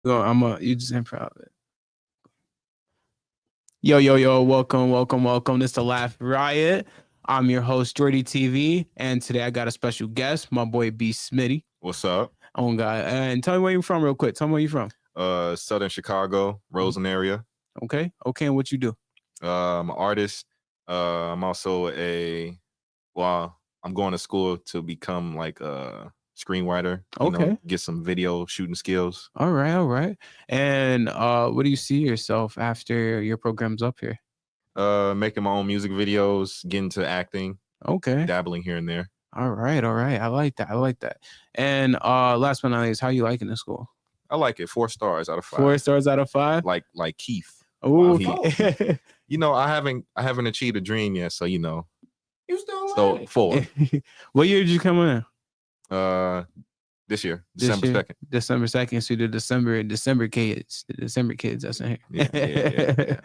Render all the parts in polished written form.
You just improv it. Yo, welcome. This is the Laugh Riot. I'm your host, Jordy TV, and today I got a special guest, my boy B Smitty. What's up? Oh God. And tell me where you're from real quick. Tell me where you're from. Southern Chicago, Roseland area. Okay. And what you do? I'm an artist. I'm also I'm going to school to become like a screenwriter. Okay. Get some video shooting skills. All right. And what do you see yourself after your program's up here? Making my own music videos, getting to acting. Okay. Dabbling here and there. All right. I like that. And last but not least, how you liking the school? I like it. 4 stars out of 5. 4 stars out of 5? Like Keith. Oh, I haven't achieved a dream yet, so You still so 4. What year did you come in? This year, December 2nd. December 2nd. So the December kids. The December kids that's in here. Yeah.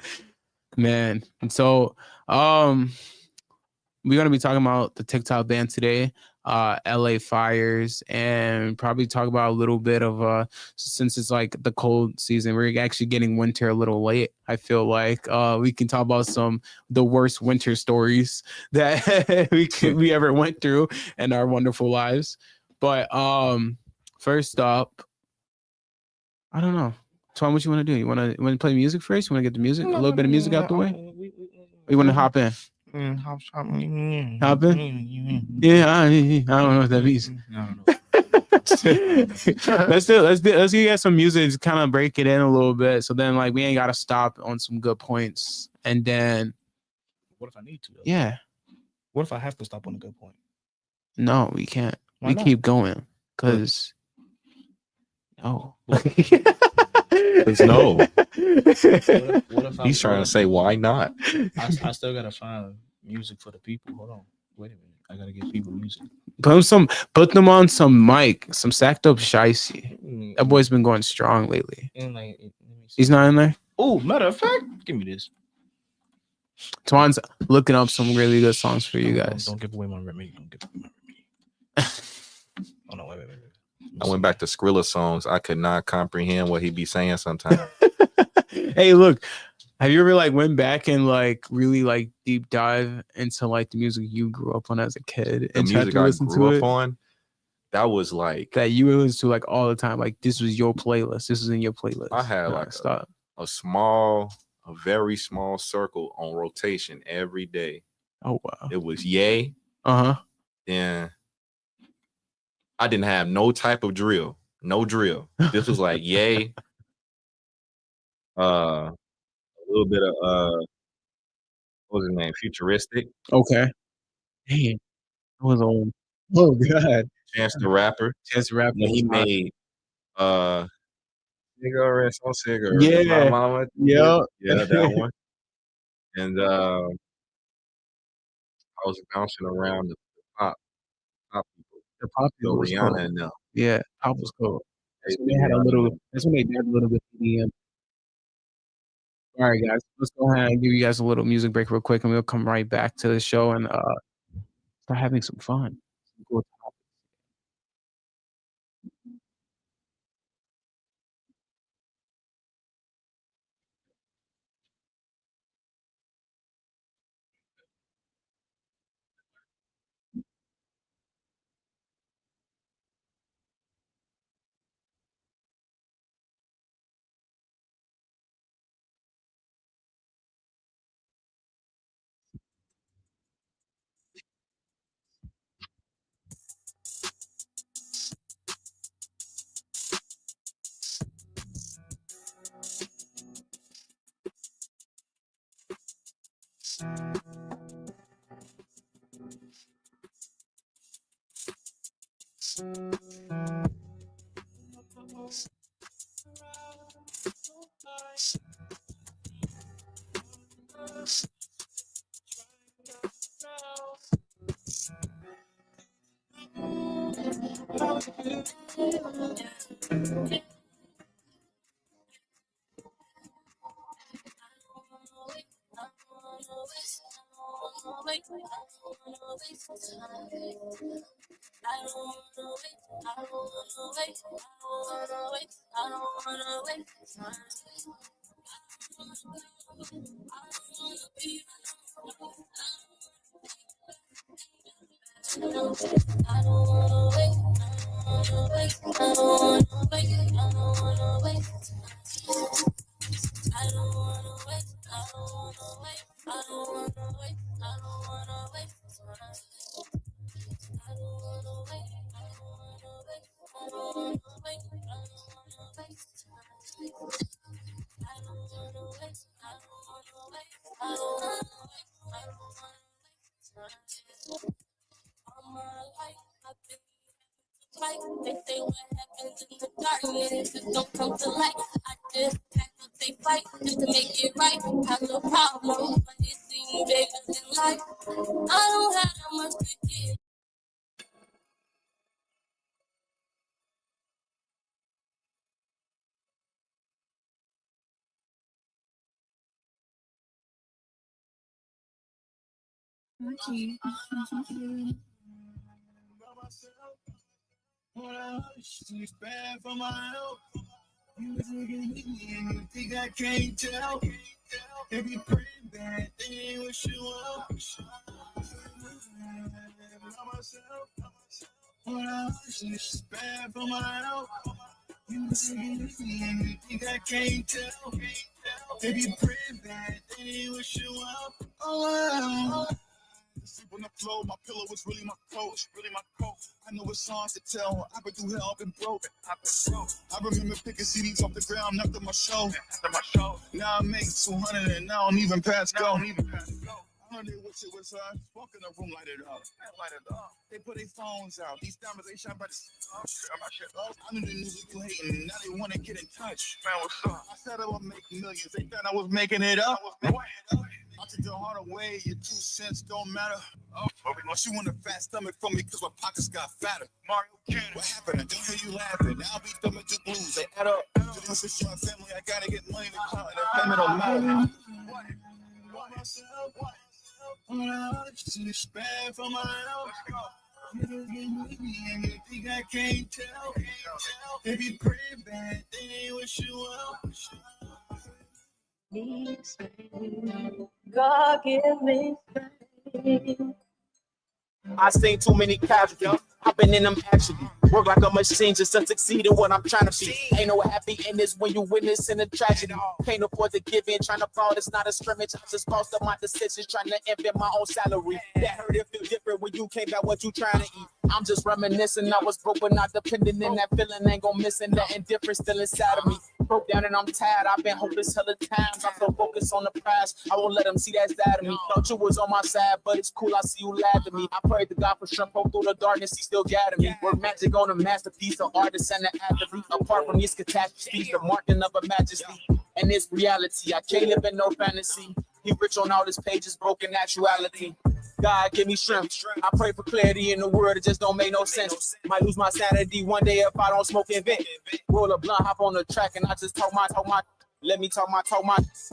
Man. And so we're gonna be talking about the TikTok ban today, LA fires, and probably talk about a little bit of since it's like the cold season, we're actually getting winter a little late. I feel like we can talk about the worst winter stories that we ever went through in our wonderful lives. But first up, I don't know. Twan, what you want to do? You want to play music first? You want to get the music, a little bit of music out the way? Or you want to hop in? Hop in? Yeah, I don't know what that means. Let's get some music to kind of break it in a little bit. So then, like, we ain't got to stop on some good points. And then, what if I need to? Though? Yeah. What if I have to stop on a good point? No, we can't. Why we not? Keep going because no. There's no. What if He's trying to say why not? I still gotta find music for the people. Hold on, wait a minute. I gotta give people music. Put them on some mic, some sacked up shicey. That boy's been going strong lately. And like, he's not in there. Oh, matter of fact, give me this. Twan's looking up some really good songs for you guys. Don't give away my remedy. Oh no, wait. I went back to Skrilla songs. I could not comprehend what he'd be saying sometimes. Hey, look, have you ever like went back and like really like deep dive into like the music you grew up on as a kid and tried to listen to it? That was like that you would listen to like all the time. Like this was your playlist. This was in your playlist. I had a very small circle on rotation every day. Oh wow! It was Ye. Then I didn't have no type of drill. No drill. This was like Ye. A little bit of what was his name? Futuristic. Okay. Hey, that was old. Oh God. Chance the Rapper. He made cigarettes on cigarettes. Yeah. My mama. Yeah, that one. And I was bouncing around the pop people. The pop people was Rihanna cool. and them. Yeah, pop was cool. That's when they had a little bit of EDM. All right, guys, let's go ahead and give you guys a little music break real quick, and we'll come right back to the show and start having some fun. Cool topics. They say what happens in the darkness don't come to light. I just pack up they fight just to make it right. Have no problem, but it seems bigger than life. I don't have that much to give. She's bad for my health. You think I can't tell? If you pray bad, they ain't what you want. She's bad for my health. You think I can't tell? If you pray bad, they ain't what you want. Oh, sleep on the floor, my pillow was really my coach, I know what songs to tell. I've been through hell, I've been broken. I remember picking CDs off the ground after my show. Now I make 200 and I don't even pass go. I know they wish it was walk in the room, light it up. They put their phones out. These diamonds they shine by the I knew they knew you hating. Now they want to get in touch. Man, what's up? I said I would make millions. They thought I was making it up. I took the harder way. Your 2 cents don't matter. Unless you want a fat stomach from me, cause my pockets got fatter. What happened? I don't hear you laughing. Now I'll be thumbing through blues. They add up. To this is your family. I gotta get money to count. And the payment don't matter. She's bad for my health. You think I can't tell? If you pray bad, they ain't what you want. God give me strength. I seen too many casualties. I've been in them actually. Work like a machine just to succeed in what I'm trying to be. Ain't no happy endings when you witnessing a tragedy. Can't afford to give in, trying to fall. It's not a scrimmage. I just lost up my decisions, trying to invent my own salary. That hurt it feel different when you can't got what you trying to eat. I'm just reminiscing. I was broke but not dependent, and that feeling ain't gon' missing. That indifference still inside of me. Broke down and I'm tired. I've been hopeless hella times. I'm so focused on the prize. I won't let them see that side of me. Thought you was on my side, but it's cool. I see you laugh at me. I pray to God for strength. Hope through the darkness, he still guiding me. Work magic on a masterpiece, an artist and an athlete. Apart from these catastrophes, the marking of a majesty. And this reality, I can't live in no fantasy. He rich on all his pages, broken actuality. God, give me strength. I pray for clarity in the world, it just don't make no sense. Might lose my sanity one day if I don't smoke and vent. Roll a blunt, hop on the track, and I just talk my. Let me talk my.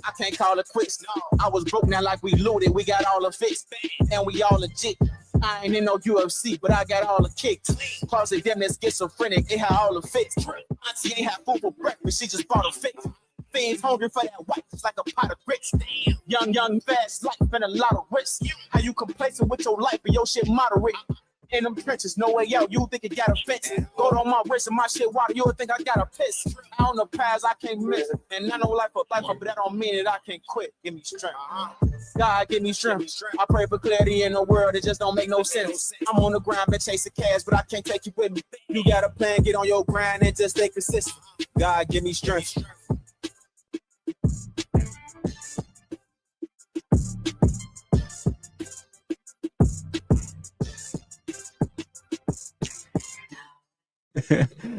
I can't call it quits. I was broke now like we looted. We got all the fixed, and we all legit. I ain't in no UFC, but I got all the kicks. Closet them that's schizophrenic, they had all the fits. Auntie ain't had food for breakfast, she just bought a fix. Fiends hungry for that white, just like a pot of grits. Young, fast life and a lot of risk. How you complacent with your life and your shit moderate? In them trenches, no way out. You think it got a fence? Gold on my wrist and my shit water. You think I got a piss? I on the paths I can't miss, and I know life, but that don't mean that I can't quit. Give me strength. God, give me strength. I pray for clarity in the world. It just don't make no sense. I'm on the grind and chasing cash, but I can't take you with me. You got a plan, get on your grind and just stay consistent. God, give me strength.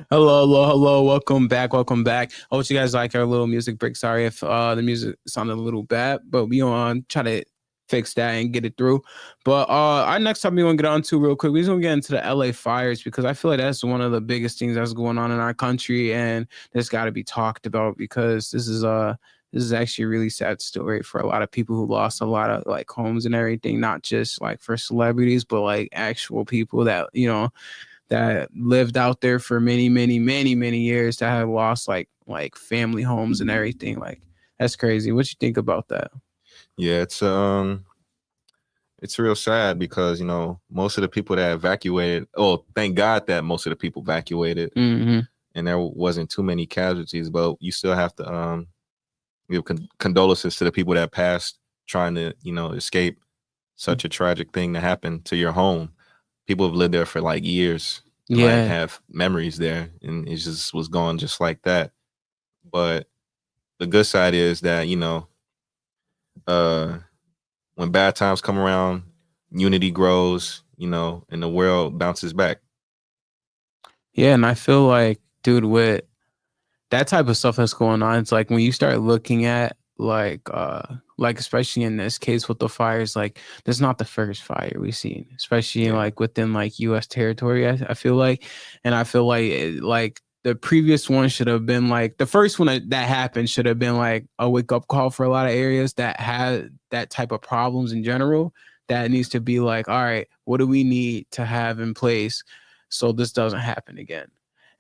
Hello. Welcome back. I hope you guys like our little music break. Sorry if the music sounded a little bad, but we on try to fix that and get it through. But our next topic we want to get on to real quick, we're going to get into the LA fires, because I feel like that's one of the biggest things that's going on in our country, and this got to be talked about, because this is actually a really sad story for a lot of people who lost a lot of like homes and everything, not just like for celebrities, but like actual people that, that lived out there for many, many, many, many years that have lost like family homes and everything. Like that's crazy. What you think about that? Yeah, it's real sad because most of the people that evacuated. Oh, thank God that most of the people evacuated, Mm-hmm. and there wasn't too many casualties. But you still have to give condolences to the people that passed trying to escape such a tragic thing that happened to your home. People have lived there for like years and like Yeah. have memories there, and it just was gone just like that. But the good side is that uh when bad times come around, unity grows, and the world bounces back. Yeah, and I feel like, dude, with that type of stuff that's going on, it's like when you start looking at like especially in this case with the fires, like that's not the first fire we've seen, especially Yeah. like within like US territory, I feel like. And I feel like like the previous one should have been like the first one that happened should have been like a wake-up call for a lot of areas that had that type of problems in general. That needs to be like, all right, what do we need to have in place so this doesn't happen again?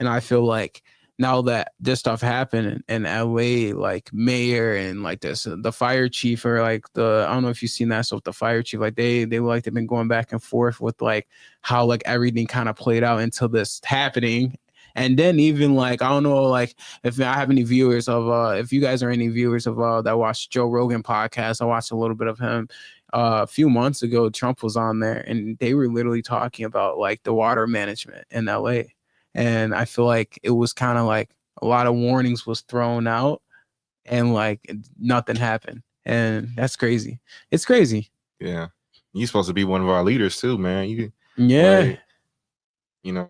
And I feel like now that this stuff happened in LA, like mayor and like this, the fire chief, or like I don't know if you've seen that stuff, the fire chief, like they've been going back and forth with like how like everything kind of played out until this happening. And then even like, I don't know, like if I have any viewers of, if you guys are any viewers of that watch Joe Rogan podcast, I watched a little bit of him. A few months ago, Trump was on there and they were literally talking about like the water management in LA. And I feel like it was kind of like a lot of warnings was thrown out and like nothing happened. And that's crazy. It's crazy. Yeah. You're supposed to be one of our leaders too, man. Yeah. Like, And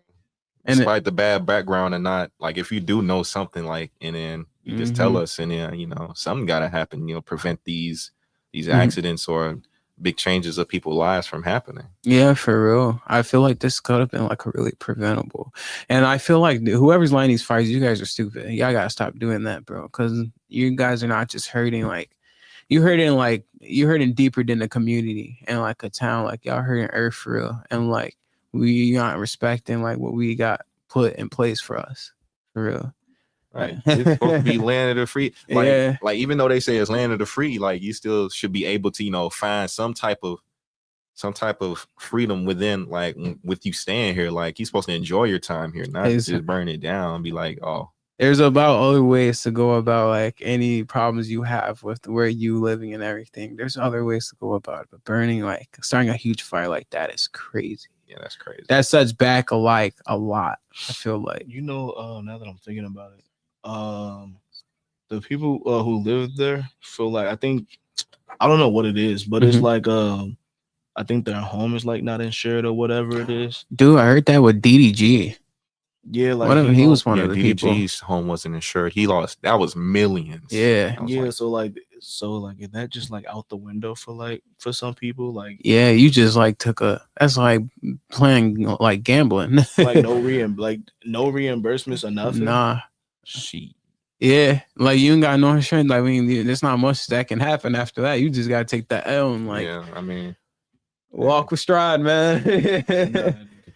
despite the bad background and not like if you do know something like and then you just tell us and then something gotta happen, prevent these accidents or big changes of people's lives from happening. Yeah, for real. I feel like this could have been like a really preventable. And I feel like whoever's lighting these fires, you guys are stupid. Y'all gotta stop doing that, bro. Cause you guys are not just hurting you're hurting deeper than the community and like a town. Like y'all hurting Earth for real. And like we not respecting like what we got put in place for us. For real. Right. It's supposed to be land of the free. Like, Yeah. like even though they say it's land of the free, like you still should be able to, find some type of freedom within, like with you staying here. Like you're supposed to enjoy your time here, not just burn it down and be like, oh. There's about other ways to go about like any problems you have with where you living and everything. There's other ways to go about it, but starting a huge fire like that is crazy. Yeah, that's crazy. That sets back a lot. I feel like now that I'm thinking about it, the people who live there feel like I don't know what it is, but it's like I think their home is like not insured or whatever it is. Dude, I heard that with DDG. Yeah, like he was one of the people. DDG's home wasn't insured. He lost. That was millions. Yeah. So is that just like out the window for some people? Like yeah, you just like that's like playing like gambling. like no reimbursements or nothing. Nah. She. Yeah, like you ain't got no insurance. Like there's not much that can happen after that. You just gotta take that L and like. Yeah, I mean, walk with stride, man.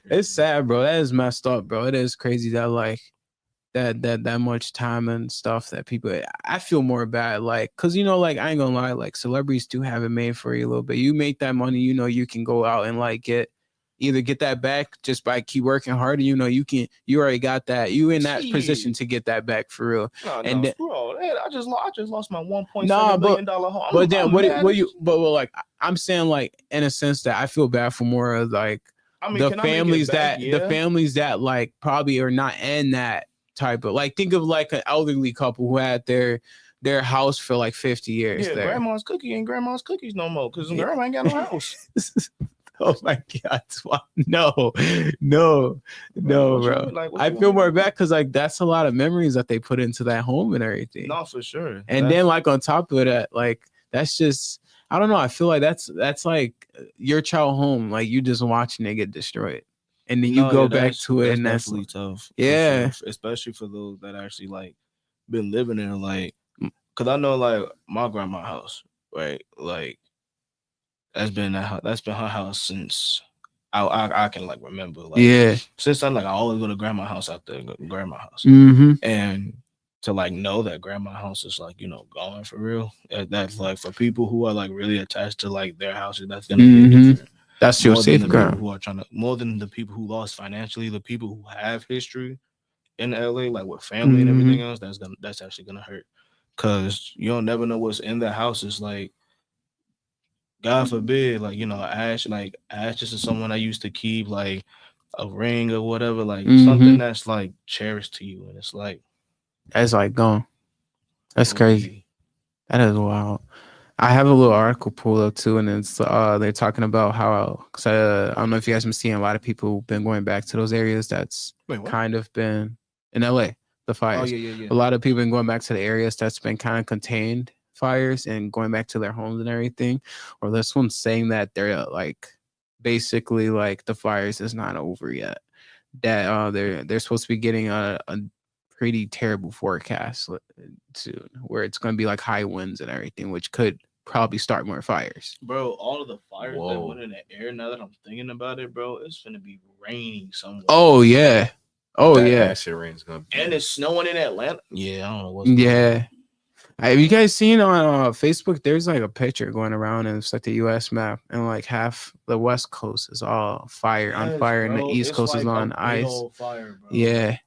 It's sad, bro. That is messed up, bro. It is crazy that like that much time and stuff that people. I feel more bad, like, cause like I ain't gonna lie, like celebrities do have it made for you a little bit. You make that money, you can go out and like get that back just by keep working harder. You already got that. You in that position to get that back for real. No, bro, I just lost my $1.7 billion home. But then like I'm saying, like in a sense that I feel bad for more of like the families that like probably are not in that type of, like, think of like an elderly couple who had their house for like 50 years. Yeah, there. grandma's cookie ain't grandma's cookies no more because grandma ain't got no house. Oh my God. No, bro. Like, I feel more bad because like that's a lot of memories that they put into that home and everything. No, for sure. And then like on top of that, like that's just, I don't know. I feel like that's like your child home. Like you just watching it get destroyed. And then you go back to it, and that's definitely tough. Yeah. Sure. Especially for those that actually like been living there, like, cause I know like my grandma's house, right? Like that's been her house since I can like remember. Like, Yeah. since I always go to grandma's house out there, grandma's house, Mm-hmm. and to like know that grandma's house is like going for real. That's like for people who are like really attached to like their houses. That's gonna hit different. That's your More than safe the people ground. who are more than the people who lost financially, the people who have history in LA, like with family and everything else, that's actually gonna hurt. Cause you don't never know what's in the house. It's like, God forbid, like ashes is someone I used to keep, like a ring or whatever, like something that's like cherished to you, and it's like That's like gone. That's OD. crazy. That is wild. I have a little article pulled up too, and it's they're talking about how, cause I don't know if you guys been seeing a lot of people been going back to those areas that's kind of been in LA, the fires. Oh yeah. A lot of people been going back to the areas that's been kind of contained fires and going back to their homes and everything. Or this one's saying that they're like basically like the fires is not over yet. That they're supposed to be getting a pretty terrible forecast soon, where it's going to be like high winds and everything, which could probably start more fires. Bro, all of the fires that Whoa. went in the air, now that I'm thinking about it, bro, it's gonna be raining somewhere. Oh yeah. Oh That yeah. acid rain is gonna be. And it's snowing in Atlanta. Yeah, I don't know what's Yeah. Have you guys seen on Facebook? There's like a picture going around, and it's like the U.S. map, and like half the West Coast is all on fire, and the East Coast is on ice. Fire, bro. Yeah,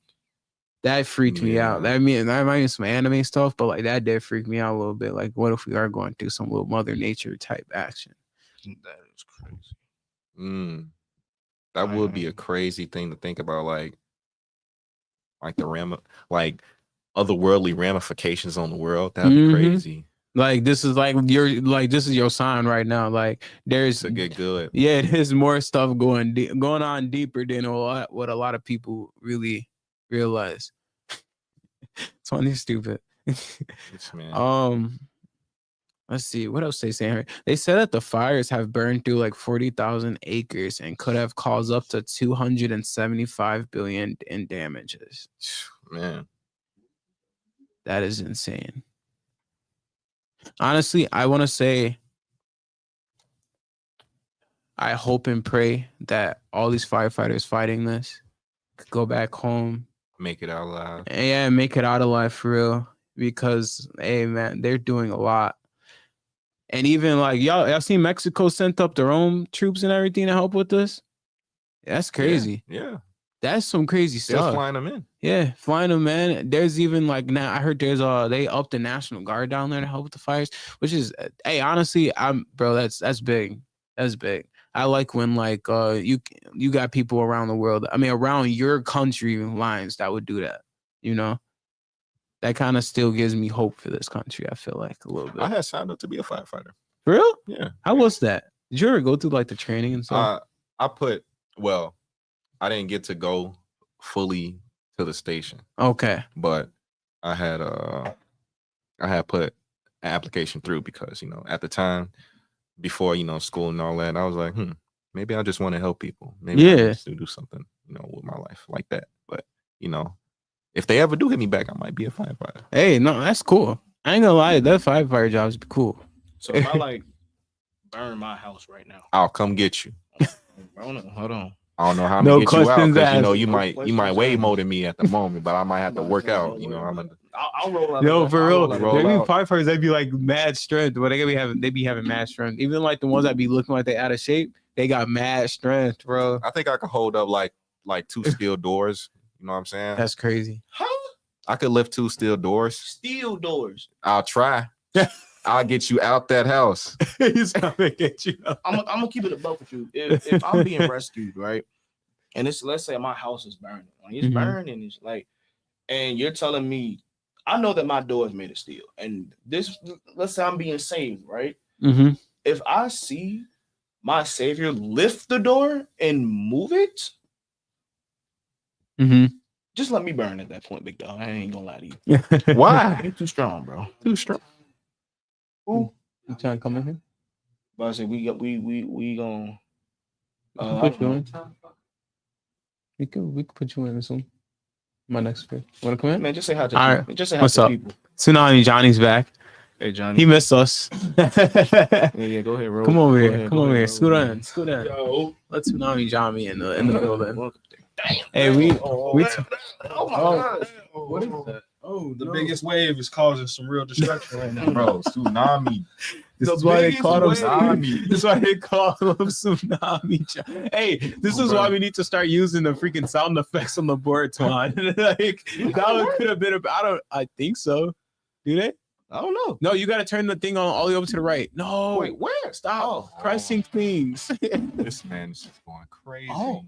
that freaked me out. Yeah. That might be some anime stuff, but like that did freak me out a little bit. Like, what if we are going through some little Mother Nature type action? That is crazy. That would be a crazy thing to think about, like the otherworldly ramifications on the world. That'd be crazy. Like this is this is your sign right now. Like there's To get good. Yeah, there's more stuff going on deeper than what a lot of people really realize. It's funny, stupid. Man. Let's see what else they saying here. They said that the fires have burned through like 40,000 acres and could have caused up to 275 billion in damages. Man, that is insane. Honestly, I want to say I hope and pray that all these firefighters fighting this could go back home, make it out alive. Yeah, make it out alive for real. Because hey man, they're doing a lot. And even like y'all seen Mexico sent up their own troops and everything to help with this? That's crazy. Yeah. That's some crazy stuff. They're flying them in. Yeah, flying them in. There's even like now I heard there's they upped the National Guard down there to help with the fires, which is hey, honestly, that's big. That's big. I like when like you got people around the world, I mean around your country lines that would do that, you know? That kind of still gives me hope for this country, I feel like a little bit. I had signed up to be a firefighter. For real? Yeah. How was that? Did you ever go through like the training and stuff? I didn't get to go fully to the station. Okay. But I had put an application through because, at the time before, school and all that, I was like, maybe I just want to help people. Maybe I just do something, with my life like that. But, if they ever do hit me back, I might be a firefighter. Hey, no, that's cool. I ain't gonna lie, that firefighter job is cool. So if I like burn my house right now, I'll come get you. Hold on. I don't know how I'm gonna get you out because you might weigh more than me at the moment, but I might have to work out. I'll roll out. Yo, for real, there be out. firefighters they be like mad strength, but they be having mad strength. Even like the ones that be looking like they out of shape, they got mad strength, bro. I think I could hold up like 2 steel doors. You know what I'm saying? That's crazy. Huh? I could lift 2 steel doors. Steel doors. I'll try. I'll get you out that house. He's gonna get you out. I'm gonna keep it above with you. If I'm being rescued, right? And let's say my house is burning. Like it's burning, it's like, and you're telling me, I know that my door is made of steel, and let's say I'm being saved, right? Mm-hmm. If I see my savior lift the door and move it, just let me burn at that point, big dog. I ain't gonna lie to you. Why? You're too strong, bro. Too strong. Who? You trying to come in here? But I say we gonna put you in. We could put you in soon. My next friend. Wanna come in? Man, just say hi to All people. right. Just say hi What's to up? people. Tsunami Johnny's back. Hey Johnny. He missed us. Yeah, go ahead, bro. Come over here. Come over here. Scoot in. Yo. Let Tsunami Johnny in the building. Damn. Hey, we Oh we. my God. What is that? Oh, The biggest wave is causing some real destruction right now. Bro, tsunami. This The is why they biggest call him wave. tsunami. This is why they call him tsunami. Hey, this is why we need to start using the freaking sound effects on the board, Twan. Like that one could have been. I think so. Do they? I don't know. No, you got to turn the thing on all the way up to the right. No, Wait, where? stop pressing things. This man's just going crazy. Oh.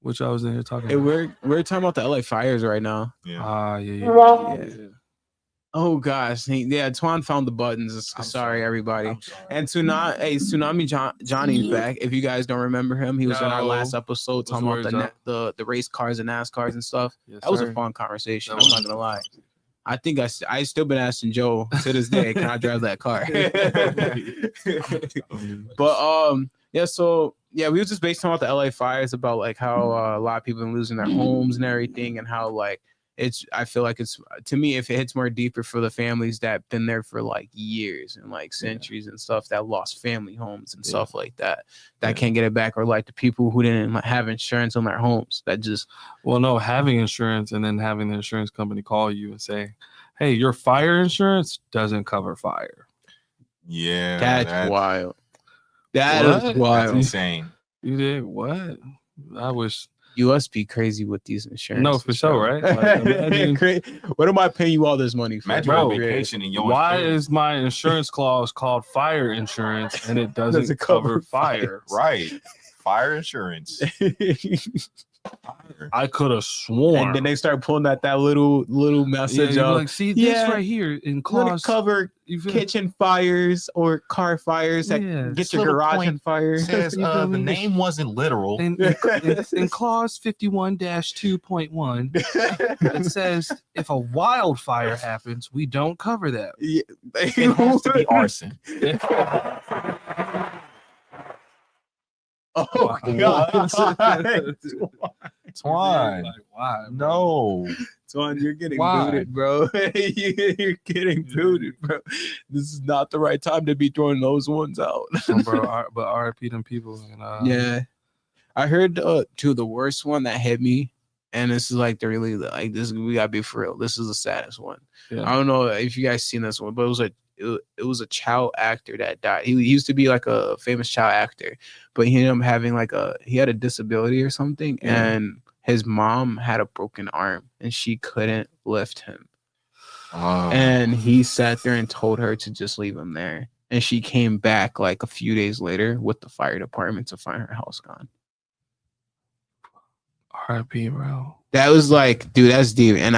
Which I was in here talking Hey, about. we're talking about the LA fires right now. Yeah. Yeah. Oh gosh, yeah. Twan found the buttons. Sorry, everybody. I'm sorry. And Tsunami Johnny's back. If you guys don't remember him, he was in our No. last episode talking about the race cars and NASCARs and stuff. Yes, That was a sir. fun conversation. That I'm not gonna lie. I think I still been asking Joe to this day, can I drive that car? But yeah, so yeah, we were just based on the LA fires about like how a lot of people been losing their homes and everything, and how like I feel like it's, to me, if it hits more deeper for the families that been there for like years and like centuries and stuff, that lost family homes and stuff like that can't get it back, or like the people who didn't have insurance on their homes that just having insurance and then having the insurance company call you and say, hey, your fire insurance doesn't cover fire. Yeah. that's wild. That What? is wild. That's insane. You did what? I wish. You must be crazy with these insurance. No, for sure, right? Like, imagine- what am I paying you all this money for? Imagine Bro, on vacation and your Why insurance. is my insurance clause called fire insurance and it doesn't cover fire? Right. Fire insurance. I could have sworn. And then they start pulling that little message you're of like, see this right here in gonna clause. cover You feel- kitchen fires or car fires that Yeah. get This your little garage point on fire. Says You feel the me? name wasn't literal. in clause 51-2.1, it says if a wildfire happens, we don't cover that. It has to be arson. Oh God, Twan. Like, why? No. Twan, you're getting Why? booted, bro. You're getting booted, bro. This is not the right time to be throwing those ones out. Bro, but RIP them people. And, Yeah, I heard the worst one that hit me, and this is like really like this. We gotta be for real. This is the saddest one. Yeah. I don't know if you guys seen this one, but it was a child actor that died. He used to be like a famous child actor, but he ended up having he had a disability or something, and his mom had a broken arm and she couldn't lift him. And he sat there and told her to just leave him there. And she came back like a few days later with the fire department to find her house gone. RIP, bro. That was like, dude, that's deep. And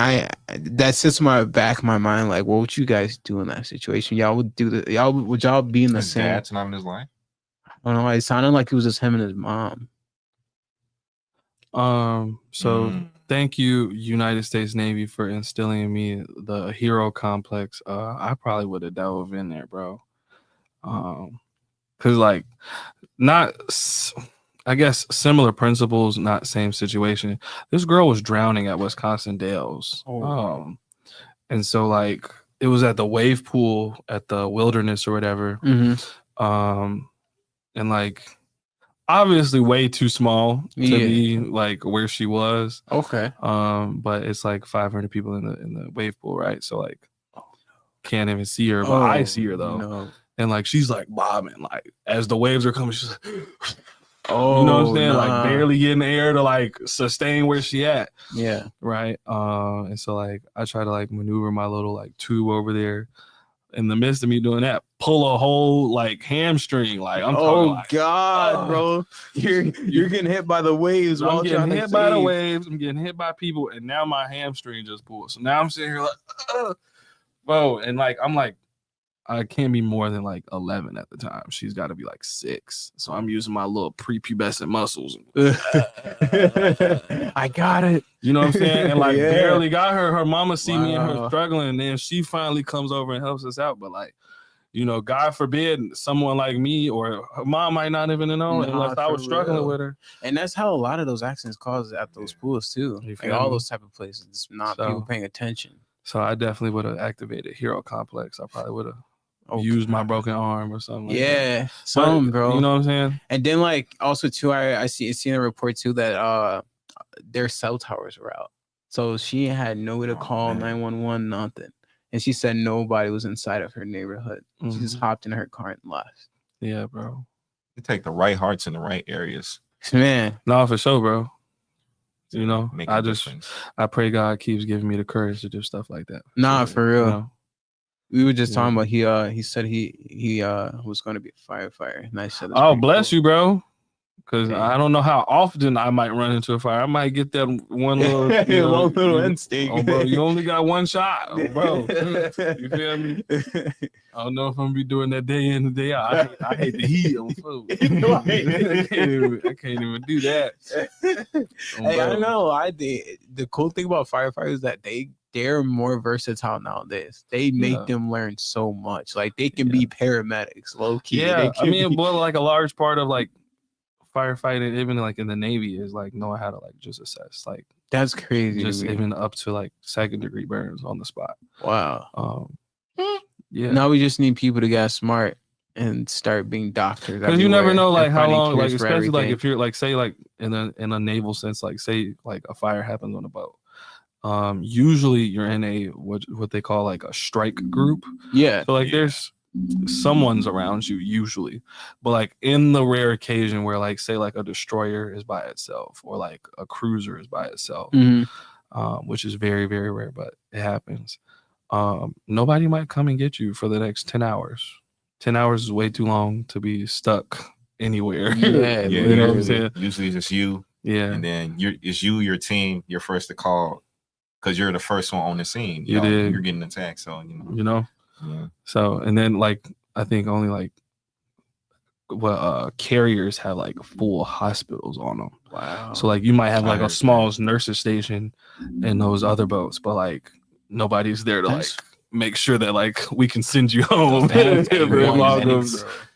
that sits in my back of my mind, like, what would you guys do in that situation? Y'all would do the would y'all be in the His same? dad's not in his life. I don't know. It sounded like it was just him and his mom. So thank you, United States Navy, for instilling in me the hero complex. I probably would have dove in there, bro. Cause like I guess similar principles, not same situation. This girl was drowning at Wisconsin Dells. And so like it was at the wave pool at the wilderness or whatever. And like obviously way too small to be like where she was. Okay. But it's like 500 people in the wave pool, right? So like can't even see her, but I see her though. No. And like she's like bobbing, like as the waves are coming, she's like, you Oh, know what I'm saying? nah. Like barely getting air to like sustain where she at. Yeah. Right. And so like I try to like maneuver my little like tube over there. In the midst of me doing that, pull a whole like hamstring. Like I'm talking like, God, bro. You're getting hit by the waves. I'm while getting trying to hit by the save. waves. I'm getting hit by people, and now my hamstring just pulled. So now I'm sitting here like, bro, and like I'm like, I can't be more than like 11 at the time. She's got to be like 6. So I'm using my little prepubescent muscles. I got it. You know what I'm saying? And like Yeah. barely got her. Her mama see me and her Wow. struggling, and then she finally comes over and helps us out. But like, you know, God forbid someone like me or her mom might not even know unless I was for struggling real. with her. And that's how a lot of those accidents cause at those pools too. You Like feel all me? those type of places, it's not So- people paying attention. So I definitely would have activated Hero Complex. I probably would have use my broken arm or something like that. Yeah, some, bro. You know what I'm saying? And then like also too, I seen a report too that their cell towers were out, so she had no way to call 911, nothing. And she said nobody was inside of her neighborhood. She just hopped in her car and left. Yeah, bro. You take the right hearts in the right areas. Man, No, for sure, bro. You know, Make a difference. I pray God keeps giving me the courage to do stuff like that. nah, for real. You know? We were just talking about he said he was going to be a firefighter, and I said, oh, bless you, bro. Because Yeah. I don't know how often I might run into a fire. I might get that one little, one little instinct. Oh, bro, you only got one shot, bro. You feel me? I don't know if I'm gonna be doing that day in and day out. I hate the heat on food. I can't even do that. Hey, I don't know. The cool thing about firefighters is that they're more versatile nowadays. They make them learn so much. Like they can be paramedics, low key. Yeah, I mean, but like a large part of like firefighting, even like in the Navy, is like knowing how to like just assess, like that's crazy. Just even up to like 2nd-degree burns on the spot. Wow. Yeah. Now we just need people to get smart and start being doctors. Because you never know like how long, like especially like if you're like say like in a naval sense, like say like a fire happens on a boat. Usually you're in a what they call like a strike group. Yeah. So like there's someone's around you usually, but like in the rare occasion where like say like a destroyer is by itself or like a cruiser is by itself, which is very, very rare, but it happens. Nobody might come and get you for the next 10 hours. 10 hours is way too long to be stuck anywhere. Yeah, you know what I'm saying? Usually it's just you. Yeah. And then it's you, your team, you're first to call because you're the first one on the scene. You're getting attacked. So Yeah. So and then like I think only like carriers have like full hospitals on them. Wow. So like you might have like a small nurses station in those other boats, but like nobody's there to like make sure that like we can send you home.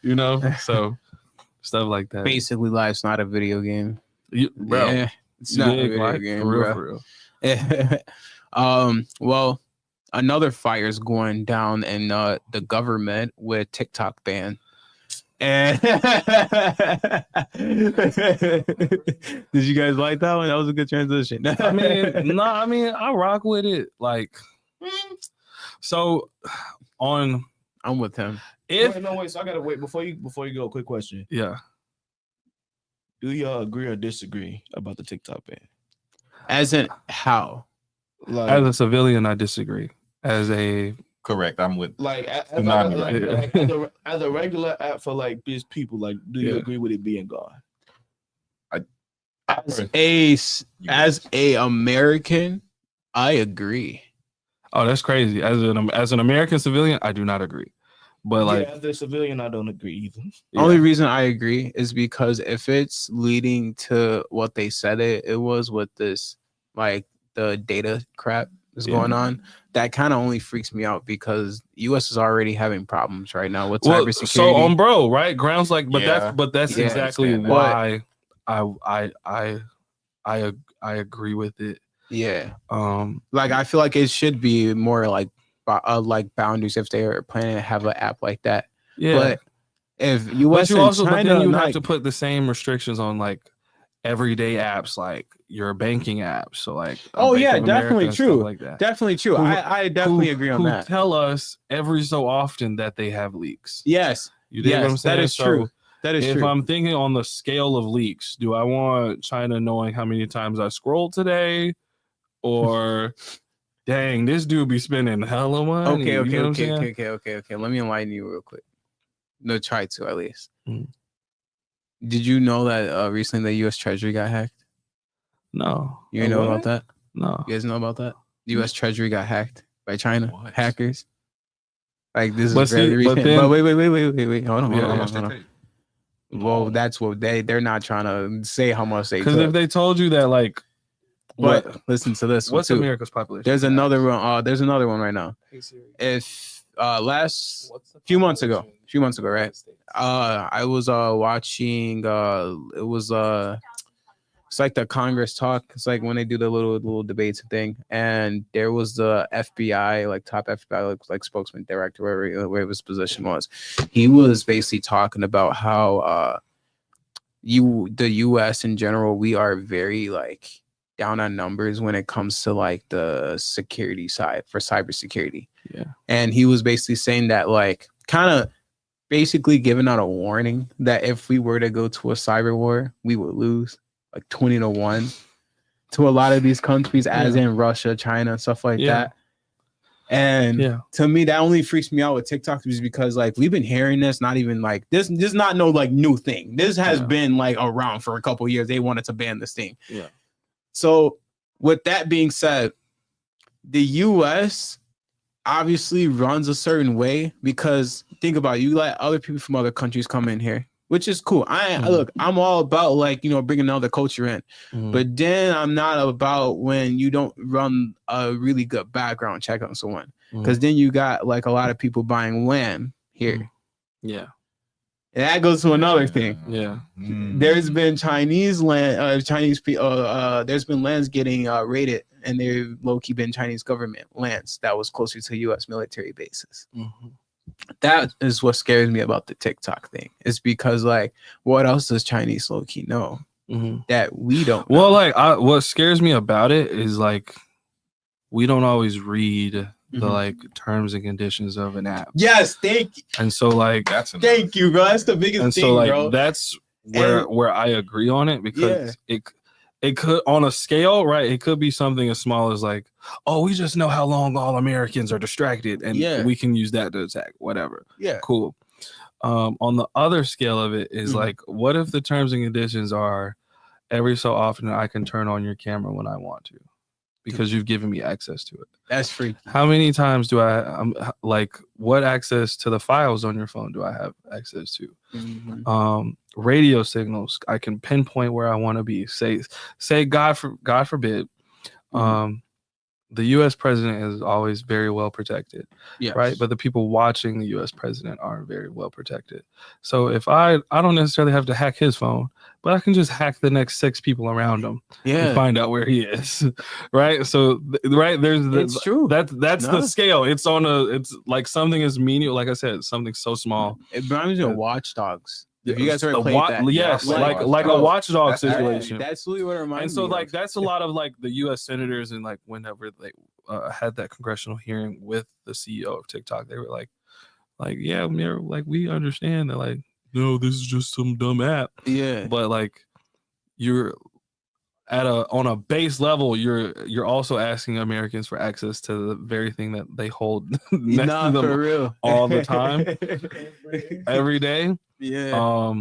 You know, so stuff like that. Basically, life's not a video game. Bro, yeah, it's not a video game, for real. Well, another fire's going down in the government with TikTok ban. And did you guys like that one? That was a good transition. I mean, I rock with it. Like, so I'm with him. So I gotta wait before you go. Quick question. Yeah. Do y'all agree or disagree about the TikTok ban? As in how? Like, as a civilian, I disagree. As a correct, I'm with as a regular app for like these people. Like, do you agree with it being gone? As a American, I agree. Oh, that's crazy. As an American civilian, I do not agree. But like as a civilian, I don't agree either. Only reason I agree is because if it's leading to what they said it was with this, like the data crap is going on, that kind of only freaks me out because US is already having problems right now with cybersecurity. So bro, right? Grounds like, but that's exactly why I agree with it. Yeah. Like I feel like it should be more like boundaries if they are planning to have an app like that. Yeah. But if US and China, you have to put the same restrictions on like everyday apps, like your banking apps. So like, definitely true. Like that. Definitely true. I definitely agree on that. Tell us every so often that they have leaks. Yes. You dig what I'm saying? That is true. That is true. If I'm thinking on the scale of leaks, do I want China knowing how many times I scrolled today? Or dang, this dude be spending hella money. Okay. Let me enlighten you real quick. No, try to at least. Did you know that recently the U.S. Treasury got hacked? No. You know about that? No. You guys know about that? The U.S. Treasury got hacked by China hackers. Like this but is very recent. But wait. Hold on. on. Well, that's what they're not trying to say how much they. Because if they told you that, like. But listen to this. What's America's population? There's another one. There's another one right now. If few months ago, right? I was watching. It was it's like the Congress talk. It's like when they do the little debates thing, and there was the FBI, like top FBI, like spokesman, director, wherever his position was. He was basically talking about how the U.S. in general, we are very like down on numbers when it comes to like the security side for cybersecurity. Yeah. And he was basically saying that like kind of basically giving out a warning that if we were to go to a cyber war, we would lose like 20-1 to a lot of these countries, as in Russia, China, stuff like that. And to me, that only freaks me out with TikTok is because like we've been hearing this, not even like this is not no like new thing. This has been like around for a couple of years. They wanted to ban this thing. Yeah. So with that being said, the US obviously runs a certain way because think about it, you let other people from other countries come in here, which is cool. Look, I'm all about like, you know, bringing another culture in, but then I'm not about when you don't run a really good background check on someone, because then you got like a lot of people buying land here. Yeah. And that goes to another thing. Yeah. There's been Chinese land, there's been lands getting raided, and they've low-key been Chinese government lands that was closer to U.S. military bases. That is what scares me about the TikTok thing. It's because like, what else does Chinese low-key know that we don't know? Well, like what scares me about it is like we don't always read the like terms and conditions of an app. Yes, thank you. And so like thank you, bro. That's the biggest and thing, so like bro. that's where I agree on it, because it could on a scale, right? It could be something as small as like, oh, we just know how long all Americans are distracted, and we can use that to attack whatever. Yeah, cool. On the other scale of it is like, what if the terms and conditions are every so often I can turn on your camera when I want to, because you've given me access to it. That's freaky. How many times do like what access to the files on your phone do I have access to? Radio signals, I can pinpoint where I want to be. Say God forbid, the U.S. president is always very well protected, right? But the people watching the U.S. president are very well protected. So if I don't necessarily have to hack his phone, but I can just hack the next 6 people around him and find out where he is, right? So there's it's true. That's the scale. It's like something as menial, like I said, something so small. It reminds me of Watch Dogs. If you guys ever played that, yes, like a watchdog situation. That's really what it reminds me. And so like that's a lot of like the U.S. senators, and like whenever they had that congressional hearing with the CEO of TikTok, they were like yeah, like we understand that, like, no, this is just some dumb app. Yeah, but like you're on a base level, you're also asking Americans for access to the very thing that they hold next to them for real. all the time, every day. Yeah.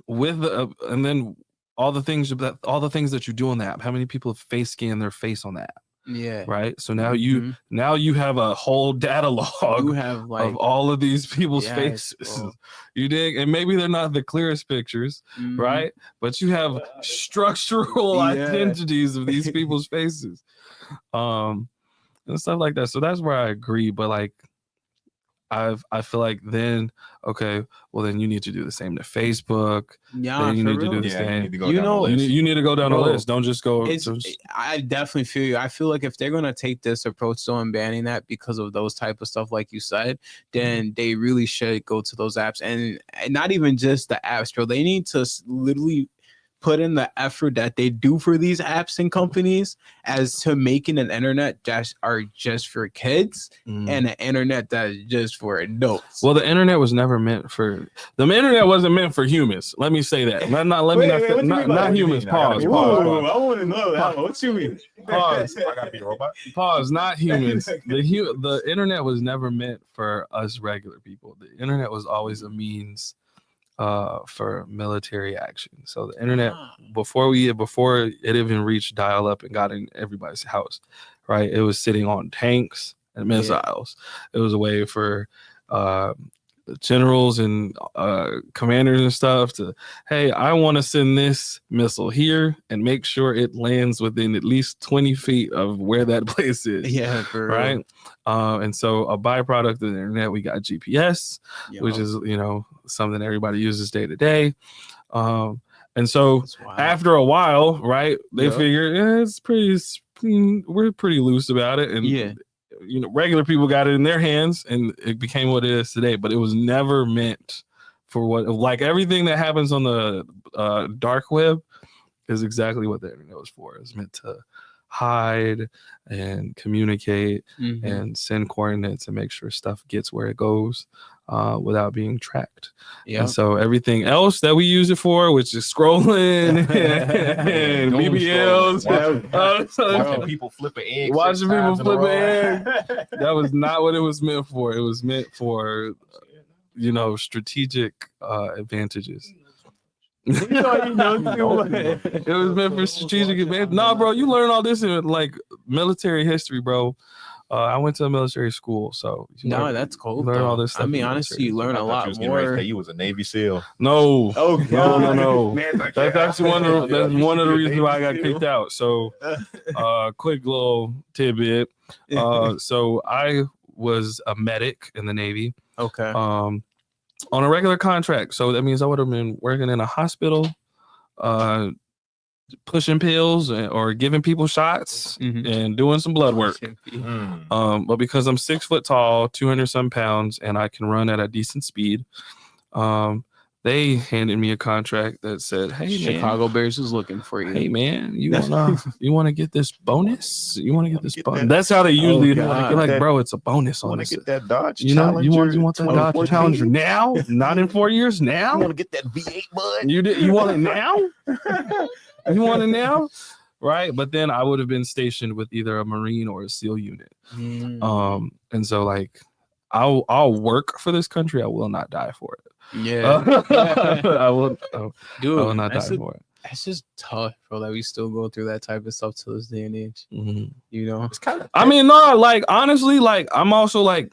With and then all the things that you do on the app. How many people have face scanned their face on the app? Yeah. Right. So now you have a whole data log of all of these people's faces. You dig? And maybe they're not the clearest pictures, right? But you have structural identities of these people's faces, and stuff like that. So that's where I agree. But like, I feel like then, okay, well then you need to do the same to Facebook. Yeah, then you need to do the same. You need to go down the list. Don't just go. I definitely feel you. I feel like if they're gonna take this approach to banning that because of those type of stuff, like you said, then they really should go to those apps, and not even just the apps, bro. They need to literally put in the effort that they do for these apps and companies as to making an internet that are just for kids and an internet that is just for adults. Well, the internet was never meant for the internet wasn't meant for humans. Let me say that. Not humans. Pause. I want to know that. What you mean? Pause. I gotta be a robot. Pause. Not humans. The internet was never meant for us regular people. The internet was always a means for military action. So the internet, before it even reached dial-up and got in everybody's house, right? It was sitting on tanks and missiles. It was a way for generals and commanders and stuff to, hey, I want to send this missile here and make sure it lands within at least 20 feet of where that place is. Yeah, for right. And so a byproduct of the internet, we got GPS, which is, something everybody uses day to day. And so That's wild. after a while, right, they Yep. figured we're pretty loose about it, and Yeah. regular people got it in their hands, and it became what it is today. But it was never meant for what, like everything that happens on the dark web is exactly what the internet was for. It's meant to hide and communicate Mhm. and send coordinates and make sure stuff gets where it goes without being tracked. Yeah. And so everything else that we use it for, which is scrolling and Doom BBLs, watching people flip an egg. watching people flip an egg. egg, that was not what it was meant for. It was meant for, strategic advantages. It was meant for strategic advantage. Nah, bro, you learn all this in like military history, bro. I went to a military school, so No, that's cool. learn all though. this I stuff mean, in honestly, you learn I a thought lot you was getting ready to more. say you was a Navy SEAL. No, Oh no. Man, like, That's actually that's you one of the should be a reasons why I got Navy kicked SEAL. out. So, quick little tidbit. So I was a medic in the Navy, Okay. on a regular contract. So that means I would have been working in a hospital, pushing pills or giving people shots Mhm. and doing some blood work. But because I'm 6 foot tall, 200 some pounds, and I can run at a decent speed, they handed me a contract that said, "Hey, Chicago Bears was looking for you. Hey man, you wanna get this bonus? You wanna get this get bonus?" that- That's how they usually God. they're like, that- "Bro, it's a bonus You on want this." to get that Dodge You Challenger? want that Dodge 2014? Challenger now? Not in 4 years now? You want to get that V8 bud? You want it now? You want it now? Right? But then I would have been stationed with either a Marine or a SEAL unit. Mm. And so like I'll work for this country. I will not die for it. Yeah. I will Dude, not that's die for it. That's just tough, bro. That we still go through that type of stuff to this day and age. Mhm. You know? It's kind of. I mean, no, like honestly, like I'm also like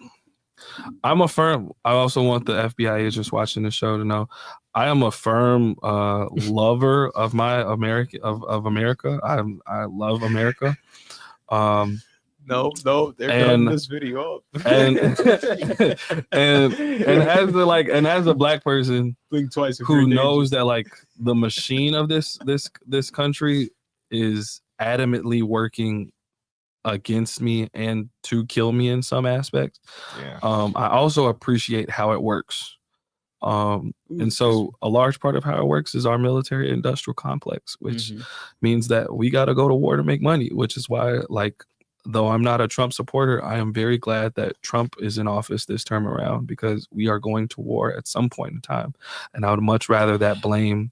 I'm a firm. I also want the FBI agents watching the show to know I am a firm lover of my America of America. I love America. No, they're And- cutting this video up. And and as a black person Blink twice if who you're in knows danger. that like the machine of this country is adamantly working against me and to kill me in some aspects. Yeah. I also appreciate how it works. And so a large part of how it works is our military industrial complex, which Mhm. means that we got to go to war to make money, which is why, like, though I'm not a Trump supporter, I am very glad that Trump is in office this term around because we are going to war at some point in time. And I would much rather that blame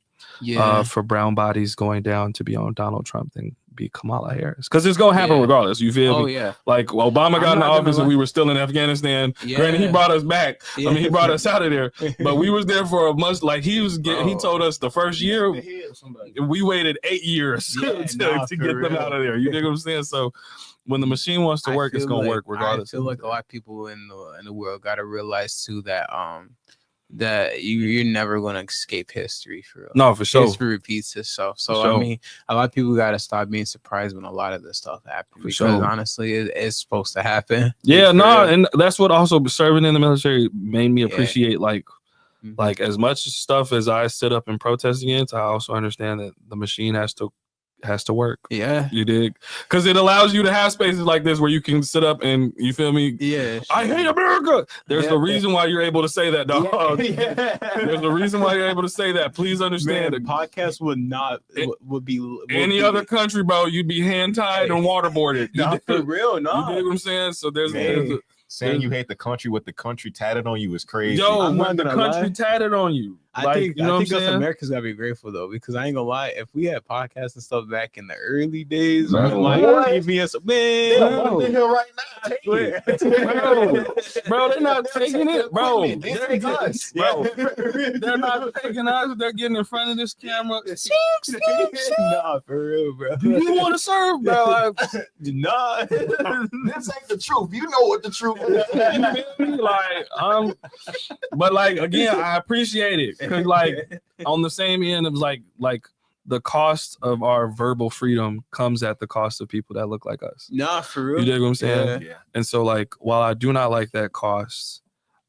for brown bodies going down to be on Donald Trump than be Kamala Harris. Because it's going to happen Yeah. regardless. You feel Oh me? yeah. Like Obama I'm got in not gonna office and lie. we were still in Afghanistan. Granted, he Yeah. brought us back. I mean, he Yeah. brought us out of there, but we was there for a month. Like he told us the first year we waited 8 years Yeah, to nah, get for them real. out of there. You dig what I'm saying? So when the machine wants to I work, it's feel gonna like- work regardless. I feel like a lot of people in the world got to realize too that that you're never gonna escape history for real. No, for sure. History repeats itself. So For sure. I mean, a lot of people got to stop being surprised when a lot of this stuff happens For because sure. honestly, it's supposed to happen. Yeah, For no, real. and that's what also serving in the military made me Yeah. appreciate Mhm. like as much stuff as I stood up and protest against, I also understand that the machine has to work. Yeah. You dig? Because it allows you to have spaces like this where you can sit up and you feel me. Yeah. I hate America. There's Yeah. a reason why you're able to say that, dog. Yeah. There's a reason why you're able to say that. Please understand Man, that podcast would not would be any other country, bro, you'd be hand tied and waterboarded. You Not dig? for real, You no. dig what I'm saying? So there's Man. Saying you hate the country with the country tatted on you is crazy. yo, I'm with not the gonna country lie. tatted on you. I think you know what I'm us saying? Americans gotta be grateful though, because I ain't gonna lie, if we had podcasts and stuff back in the early days, Bro, with like what? TV and stuff, man, Bro. here right now. I swear. Bro, they're not taking it, bro. They're taking us. Bro, they're not taking us. They're getting in front of this camera. Nah, for real, bro. You want to serve, bro? Nah. This ain't the truth. You know what the truth is. You feel me? Like, but like again, I appreciate it because like on the same end, it was like the cost of our verbal freedom comes at the cost of people that look like us. Nah, for real. You dig what I'm saying? Yeah. Yeah. And so like while I do not like that cost,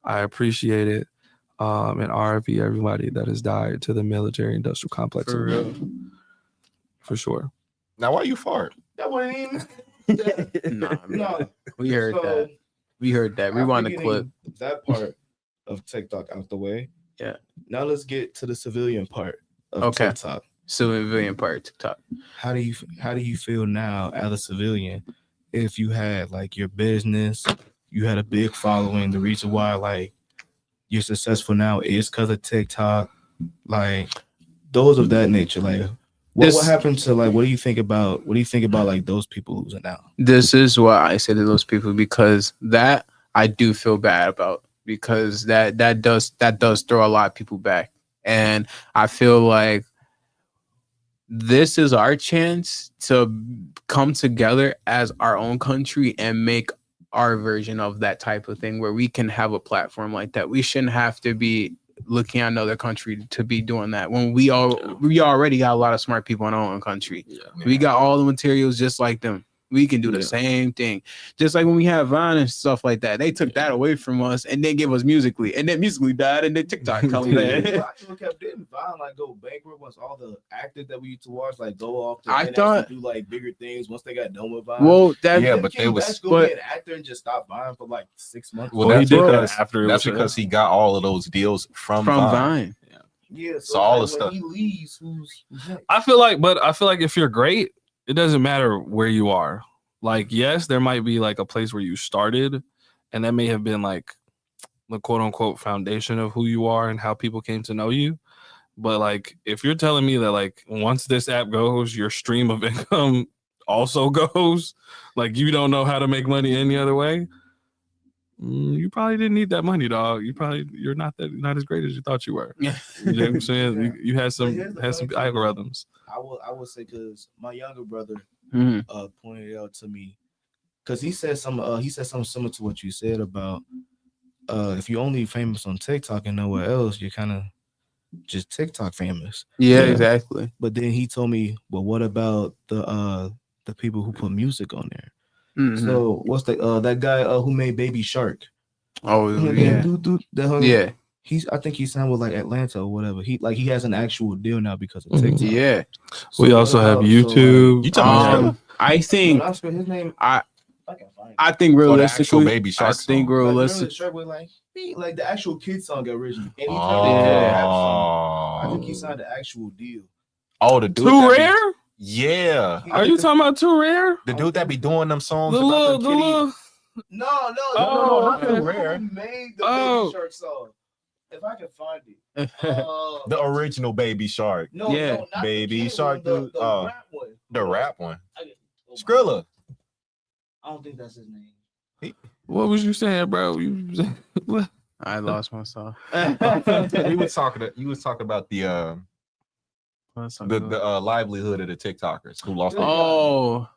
I appreciate it. and RIP everybody that has died to the military industrial complex. For real. For sure. Now, why you fart? That wasn't even. Nah, man. No. We heard So, that. We heard that. Rewind the after clip. getting that part of TikTok out the way. Yeah. Now let's get to the civilian part of Okay. TikTok. Civilian part TikTok. How do you feel now as a civilian if you had like your business, you had a big following, the reason why like you're successful now is because of TikTok, like those of that nature, like what happened to like what do you think about like those people losing out? This is what I say to those people, because that I do feel bad about, because that does throw a lot of people back. And I feel like this is our chance to come together as our own country and make our version of that type of thing, where we can have a platform like that. We shouldn't have to be looking at another country to be doing that when we already got a lot of smart people in our own country. We got all the materials just like them. We can do the same thing. Just like when we have Vine and stuff like that, they took that away from us and then gave us Musically, and then Musically died, and then TikTok comes in. Didn't Vine like go bankrupt once all the actors that we used to watch like go off to I thought do like bigger things once they got done with Vine? Well, that but they was go be an actor and just stop Vine for like 6 months. Well, he that's did because that after that's because he got all of those deals from Vine. Yeah, so all like the stuff. When he leaves, who's next? I feel like if you're great, it doesn't matter where you are. Like, yes, there might be like a place where you started, and that may have been like the quote unquote foundation of who you are and how people came to know you. But like, if you're telling me that like once this app goes, your stream of income also goes, like you don't know how to make money any other way, you probably didn't need that money, dog. You're not as great as you thought you were. You know what I'm saying? Yeah. You had some thing. algorithms. I will say because my younger brother Mhm. pointed it out to me, because he said something similar to what you said about if you're only famous on TikTok and nowhere else, you're kind of just TikTok famous. Yeah, exactly. But then he told me, well, what about the people who put music on there? Mhm. So what's that guy who made Baby Shark? Oh yeah, yeah. I think he signed with like Atlanta or whatever. He has an actual deal now because of TikTok. Yeah. We also have YouTube. You talking about I think his name. I think realistically, Baby Shark I think song. realistically, Like the actual kid song originally. And he turned Oh. it into a rap song. I think he signed the actual deal. Oh, the dude Too that be- Rare? Yeah. Are you talking about Too Rare? The dude that be doing them songs The about them kitty. little. No, Oh, not okay. the rare. Who made the Oh. Baby Shark song? If I can find it. The original Baby Shark. No, Yeah. no, not Baby the kid Shark, one, dude. the rap one. The rap one. Oh my Skrilla. God. I don't think that's his name. What was you saying, bro? What? I lost myself. You was talking about the livelihood of the TikTokers who lost. Oh,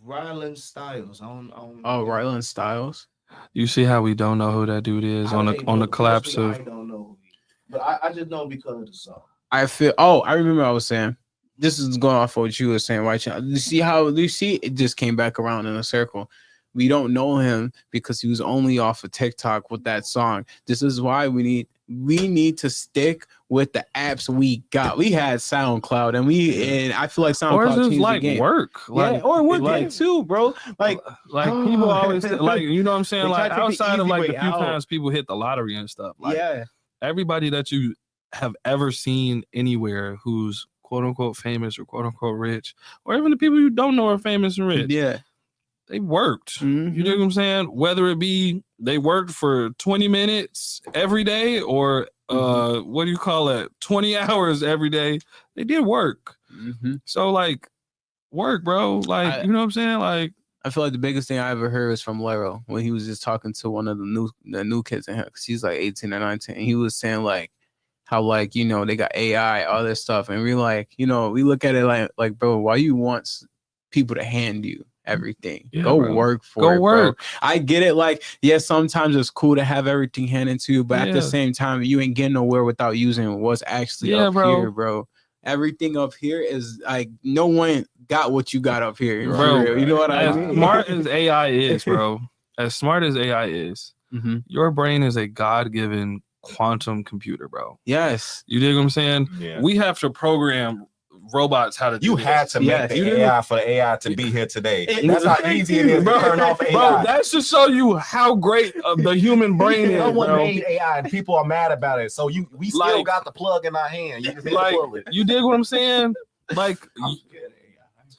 Ryland Styles. I don't Ryland Styles. You see how we don't know who that dude is on the collapse of. I don't know who he is, but I just know because of the song. I feel. Oh, I remember. I was saying. This is going off of what you were saying, right? You see it just came back around in a circle. We don't know him because he was only off of TikTok with that song. This is why we need to stick with the apps we got. We had SoundCloud, and I feel like SoundCloud Or is this changed like the game. work? Yeah, or work too, bro. Like people always like, you know what I'm saying? They try Like to take the outside of easy like way the few out. times people hit the lottery and stuff. Like yeah, everybody that you have ever seen anywhere who's quote unquote famous or quote unquote rich, or even the people you don't know are famous and rich. yeah. They worked. Mhm. You know what I'm saying? Whether it be they worked for 20 minutes every day or what do you call it? 20 hours every day. They did work. Mm-hmm. So like work, bro. Like, you know what I'm saying? Like I feel like the biggest thing I ever heard was from Lero when he was just talking to one of the new kids in here, because he's like 18 or 19. And he was saying like how like, you know, they got AI, all this stuff, and we like, you know, we look at it like bro, why you want people to hand you everything? Go bro. work for Go it, work. bro. I get it. Like, yes, sometimes it's cool to have everything handed to you, but at the same time, you ain't getting nowhere without using what's actually up here, bro. Everything up here is like no one got what you got up here, bro. You know what I mean? As smart as AI is, bro. As smart as AI is, Your brain is a God-given quantum computer, bro. Yes. You dig what I'm saying? Yeah. We have to program robots how to do You this. had to make the AI for the AI to be here today. That's how easy it is to turn off AI. Bro, that's to show you how great the human brain is. Someone made AI and people are mad about it. So we still got the plug in our hand. You just need to pull it. You dig what I'm saying? Like,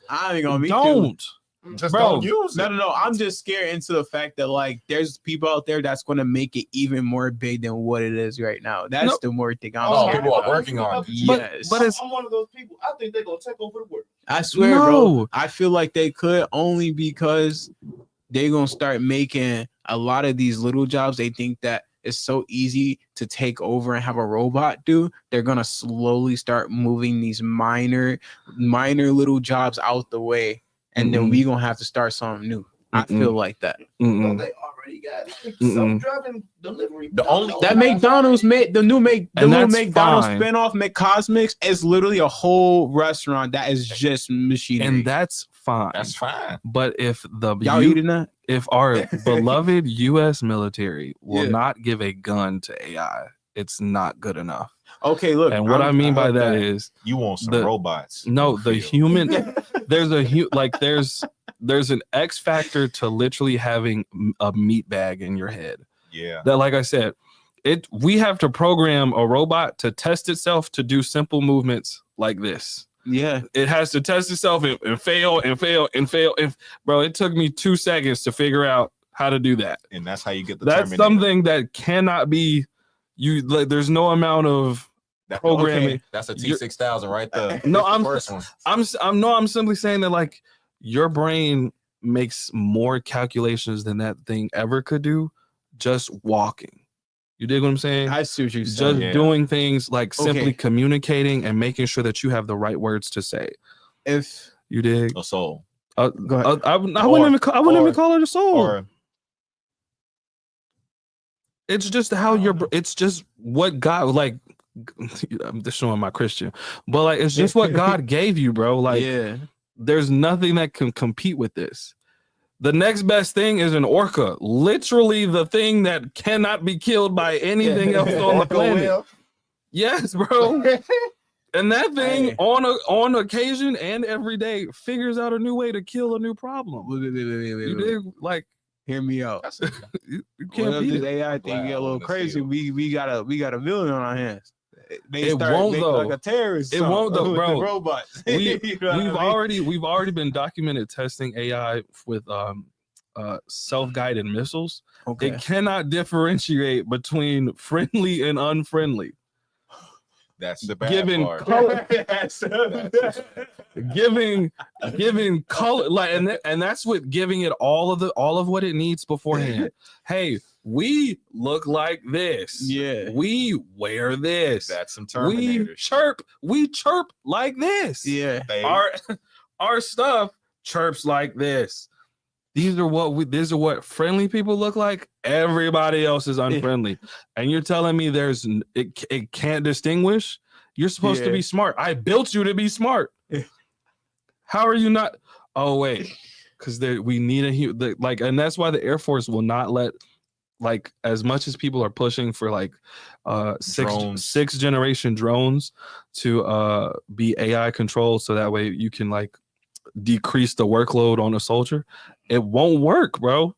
I ain't gonna be don't. Just Bro, don't use it. No. I'm just scared into the fact that like there's people out there that's gonna make it even more big than what it is right now. That's the more thing I'm scared people about. are working on it. Yes. But I'm one of those people. I think they're gonna take over the world. I swear, bro. I feel like they could only because they're gonna start making a lot of these little jobs. They think that it's so easy to take over and have a robot do. They're gonna slowly start moving these minor little jobs out the way. And then we gonna have to start something new. I feel like that. They already got self-driving delivery. The only That McDonald's made the new McDonald's spinoff McCosmics is literally a whole restaurant that is just machinery. And that's fine. That's fine. But if y'all eating that? If our beloved U.S. military will not give a gun to AI, it's not good enough. Okay, look. And what I mean by that is you want some robots. No, the human. There's there's an X factor to literally having a meat bag in your head. Yeah. That, like I said, we have to program a robot to test itself to do simple movements like this. Yeah. It has to test itself and fail and fail and fail. And bro, it took me 2 seconds to figure out how to do that. And that's how you get the That's Terminator. something that cannot be there's no amount of programming. Okay. That's a T6000 right there. No, I'm first one. I'm simply saying that like your brain makes more calculations than that thing ever could do just walking. You dig what I'm saying? I see what you're saying. Just doing things like simply communicating and making sure that you have the right words to say. If you dig a soul. Go ahead. I wouldn't even call it a soul. It's just how it's just what God, like, I'm just showing my Christian, but like, it's just what God gave you, bro. Like, there's nothing that can compete with this. The next best thing is an orca, literally the thing that cannot be killed by anything else on the planet. Yes, bro. And that thing on occasion and every day figures out a new way to kill a new problem. You did, like, hear me out. You can't beat this it. AI thing get a little crazy. We got a villain on our hands. It won't though. Like a terrorist. It won't though, bro. Robots. We've already been documented testing AI with self-guided missiles. Okay. It cannot differentiate between friendly and unfriendly. That's the bad part. Giving color, like, and that's what giving it all of what it needs beforehand. Hey, we look like this. Yeah. We wear this. That's some Terminators. We chirp like this. Yeah. Our stuff chirps like this. These are what friendly people look like. Everybody else is unfriendly. And you're telling me it can't distinguish? You're supposed to be smart. I built you to be smart. How are you not? Oh, wait. Because we need and that's why the Air Force will not let, like, as much as people are pushing for like sixth generation drones to be AI controlled, so that way you can like decrease the workload on a soldier. It won't work, bro.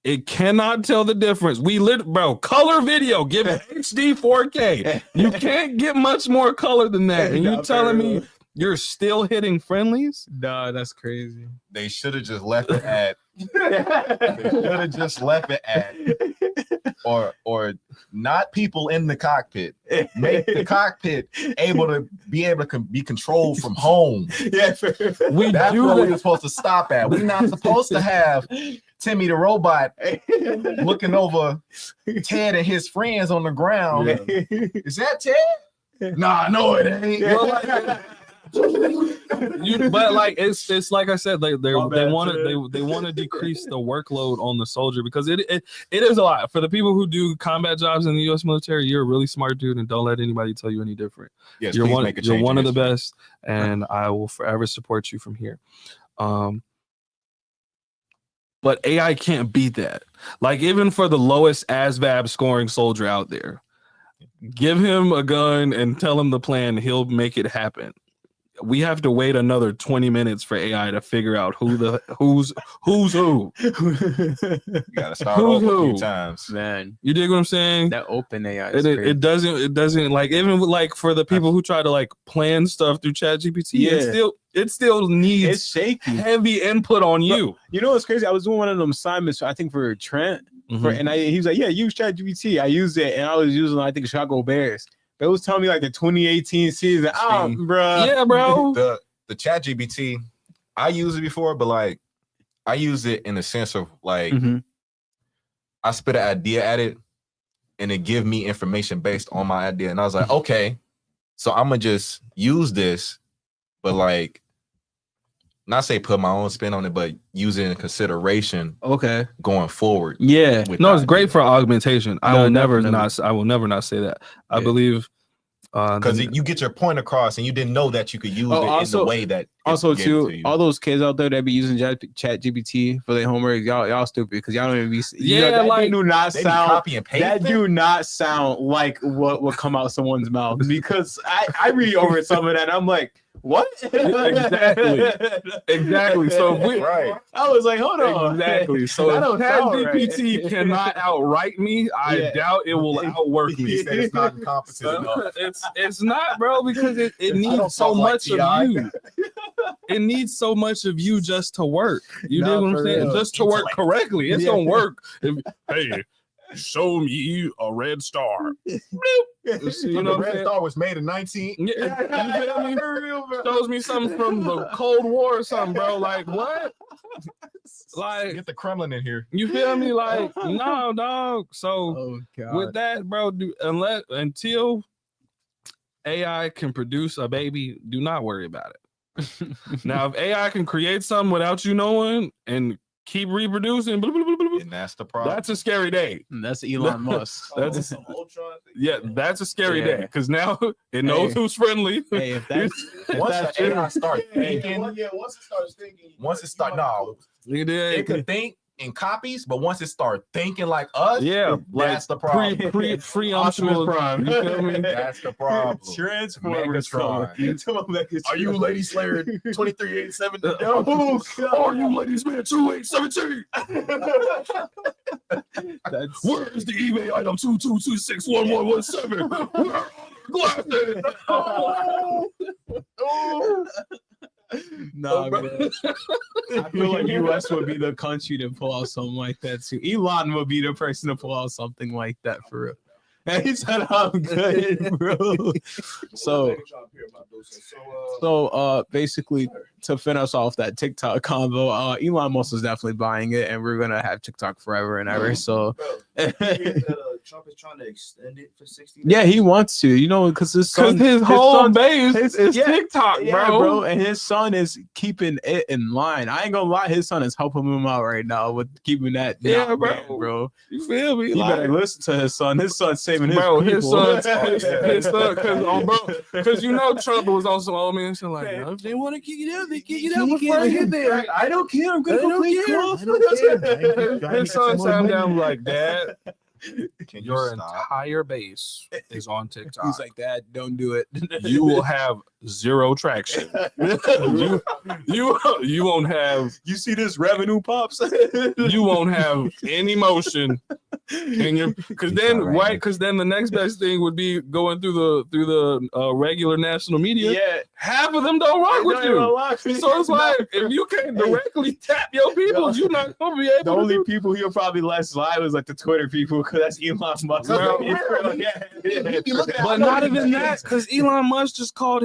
It cannot tell the difference. Color video, give it HD 4K. You can't get much more color than that. And you're telling me you're still hitting friendlies? Nah, that's crazy. They should have just left it at. Or not people in the cockpit. Make the cockpit able to be controlled from home. That's where we're supposed to stop at. We're not supposed to have Timmy the robot looking over Ted and his friends on the ground. Yeah. Is that Ted? Nah, no, it ain't. But like it's like I said, they want to decrease the workload on the soldier, because it is a lot for the people who do combat jobs in the U.S. military. You're a really smart dude, and don't let anybody tell you any different. Yes, you're one of the best, and I will forever support you from here. But but AI can't beat that. Like even for the lowest ASVAB scoring soldier out there, give him a gun and tell him the plan, he'll make it happen. We have to wait another 20 minutes for AI to figure out who's who. You gotta start over a few times. Man, You dig what I'm saying? that open AI is It doesn't like even like for the people who try to like plan stuff through ChatGPT, it still needs it's shaky. heavy input on you. You know what's crazy? I was doing one of them assignments, I think for Trent, and he was like, "Yeah, use ChatGPT." I used it, and I was using, I think, Chicago Bears. But it was telling me like the 2018 season. Oh, bro. Yeah, bro. The ChatGPT, I used it before, but like I use it in the sense of like I spit an idea at it, and it give me information based on my idea, and I was like, okay, so I'm gonna just use this, but like not say put my own spin on it, but use it in consideration. Okay. Going forward. Yeah. No, it's great idea. for augmentation. I will never not say that. I believe because you get your point across, and you didn't know that you could use it in the way that. Also, too, all those kids out there that be using ChatGPT for their homework, y'all stupid because y'all don't even be. That do not sound. Copy and paste that do not sound like what would come out someone's mouth, because I read over some of that and I'm like, what? Exactly. So I was like, hold on. Exactly. So if ChatGPT cannot outright me, I doubt it will outwork me. He said it's not incompetent enough. It's not, bro, because it needs so much of you. It needs so much of you just to work. You know what I'm saying? Just to work correctly. It's gonna work. Hey, show me a red star. You know, the red star was made in 19. Shows me something from the Cold War or something, bro. Like what? Like get the Kremlin in here. You feel me? Like no, dog. So with that, bro, until AI can produce a baby, do not worry about it. Now, if AI can create something without you knowing and keep reproducing, and that's the problem. That's a scary day. That's Elon Musk. That's a scary day because now it knows who's friendly. Hey, if that's once the AI starts thinking, once it starts, it could think in copies, but once it starts thinking like us, that's the problem. Optimus Prime. You feel me? That's the problem. Transformers. Are you Lady Slayer 2387? Are you Ladies Man 2817? Where is the eBay item 22261117? Where are glasses? Nah, man. I feel like US would be the country to pull out something like that too. Elon would be the person to pull out something like that for real. And he said, "I'm good, bro." So basically, to finish off that TikTok combo, Elon Musk is definitely buying it, and we're gonna have TikTok forever and ever. So, Trump is trying to extend it for 60 days. Yeah, he wants to, because his whole base is TikTok, bro. And his son is keeping it in line. I ain't gonna lie, his son is helping him out right now with keeping that. Bro. You feel me? You better listen to his son. His son's saving his bro. People. His son, because Trump was also old man. So like, if they want to kick it out, they kick it out before I get there. I don't care. I'm gonna go play golf. His son sat him down like, Dad, your entire base is on TikTok. He's like, Dad, don't do it. You will have zero traction. you won't have. You see this revenue pops? You won't have any motion. Because then the next best thing would be going through the regular national media. Yeah, half of them don't rock with you. So it's like if you can't directly tap your people, you're not gonna be able. The only people he'll probably let slide was like the Twitter people, because that's Elon Musk. But not even that, because Elon Musk just called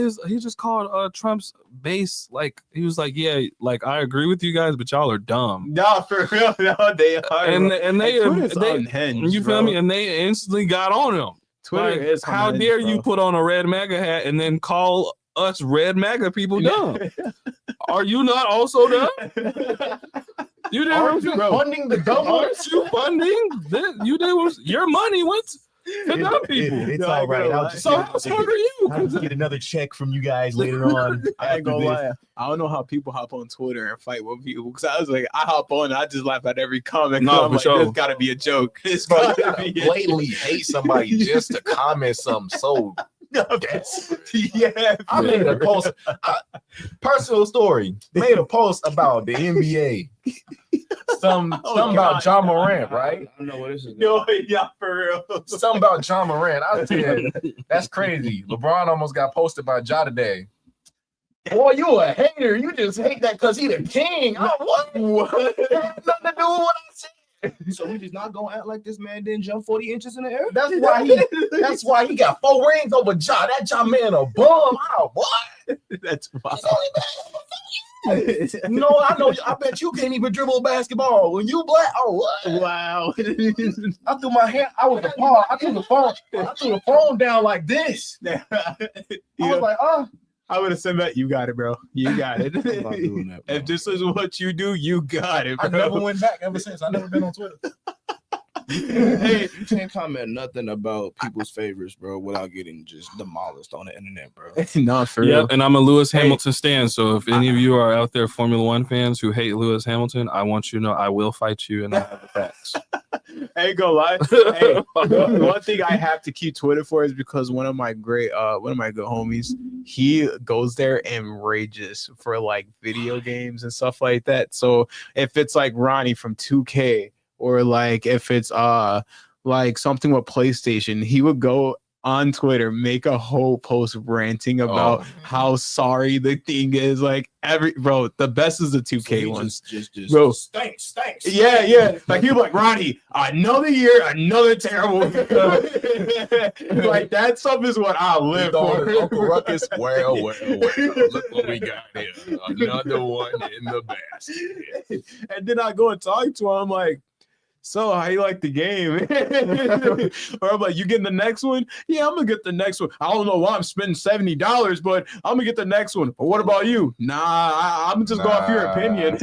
Trump's base, like he was like, yeah, like I agree with you guys, but y'all are dumb. No, for real, no, they are. And they unhinged, you feel me? And they instantly got on him. Twitter is how unhinged, dare bro. you put on a red MAGA hat and then call us red MAGA people dumb? Are you not also dumb? You did funding the dumb ones? Aren't you funding? You did your money went. To dumb people. It's all right. So how smart are you? I'll just get another check from you guys later on. I ain't gonna lie. I don't know how people hop on Twitter and fight with people because I was like, I hop on, I just laugh at every comment. No, I'm for like, sure. This gotta be a joke. It's Bro, you gotta gotta be a blatantly hate somebody just to comment something so. yeah. I made a post. Personal story. Made a post about the NBA. Something about John Morant, right? I don't know what this is. Yo, yeah, for real. Something about John Morant. I said, that's crazy. LeBron almost got posted by Ja today. Boy, you a hater. You just hate that because he the king. What? That had nothing to do with what I said. So we just not gonna act like this man didn't jump 40 inches in the air? That's why he got 4 rings over Ja. That Ja man a bum. What? That's wild. No, I know. I bet you can't even dribble a basketball when you black. Oh, what? Wow. I threw my hand. I was appalled. I threw the phone. I threw the phone down like this. I was like, oh. I would have said that. You got it, bro. You got it. I'm not doing that, bro. If this is what you do, you got it, bro. I never went back ever since. I never been on Twitter. Hey, you can't comment nothing about people's favorites, bro, without getting just demolished on the internet, bro. No, for real. Yep, and I'm a Lewis Hamilton stan. So if any of you are out there, Formula One fans who hate Lewis Hamilton, I want you to know I will fight you, and I have the facts. I ain't gonna lie. Hey, one thing I have to keep Twitter for is because one of my good homies, he goes there and rages for like video games and stuff like that. So if it's like Ronnie from 2K or like if it's like something with PlayStation, he would go on Twitter, make a whole post ranting about how sorry the thing is. Like the best is the 2K ones. Just Bro. Stinks. Yeah. Like he was like, Ronnie, another year, another terrible. Like that stuff is what I live for. Uncle Ruckus, well. Look what we got here. Another one in the basket. And then I go and talk to him. I'm like, so how you like the game? Or I'm like, you getting the next one? Yeah, I'm gonna get the next one. I don't know why I'm spending $70, but I'm gonna get the next one. But what about you? I'm just going off your opinion.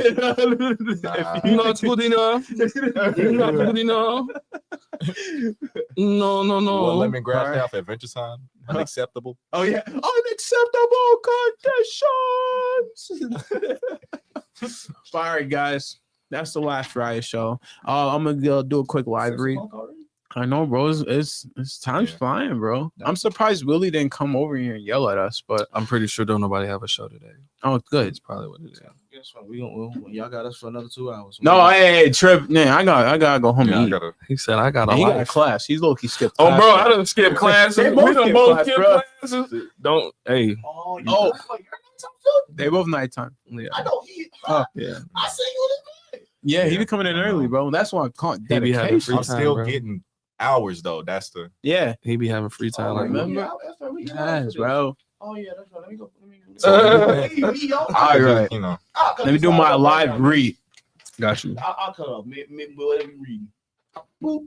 Not good enough. Not good enough. No. Well, lemongrass half Adventure Time. Unacceptable. Oh yeah, unacceptable conditions. All right, guys. That's the Laugh Riot show. I'm gonna do a quick live read. I know, bro. It's time's flying, bro. I'm surprised Willie didn't come over here and yell at us, but I'm pretty sure don't nobody have a show today. Oh, good. That's probably what it is. Guess what? Y'all got us for another 2 hours. No, hey, Trip. Man, I gotta go home and eat. He said I got a He got a life. class. He's low-key skipped Oh, class. bro, I done skip classes. They We both done skip both class, skip bro. classes. Don't. Hey. Oh, they both nighttime. Yeah. I know he. Oh, yeah. I say you Yeah, he be coming in early, bro. That's why I'm calling He be having free dedication. I'm time, still bro. getting hours though. That's the. Yeah, He be having free time. like that. remember? Yes, bro. Oh yeah, that's right. Let me go. All right. You know. Let me do my live read. Got you. I'll cut off. Whatever you read. Boop.